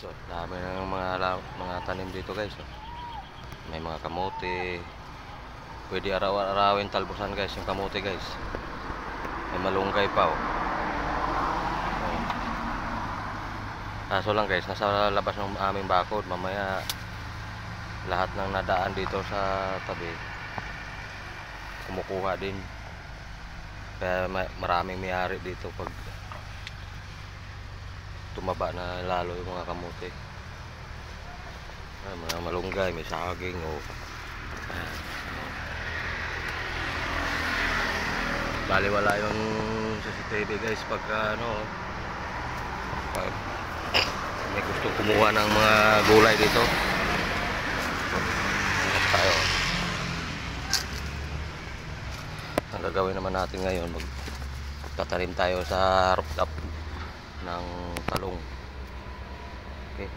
Ito, dami ng mga tanim dito guys. May mga kamote. Pwede araw-arawin talbusan guys yung kamote guys. May malunggay pa oh. Kaso lang guys, nasa labas ng aming bakod. Mamaya lahat ng nadaan dito sa tabi kumukuha din. Kaya maraming may-ari dito pag tumaba na lalo yung mga kamote. Ay, mga malunggay, may saging oh. Baliwala yung CCTV guys pag pag may gusto kumuha ng mga gulay dito. Tayo. Ang gagawin naman natin ngayon, magtatanim tayo sa rooftop ng talong. Okay.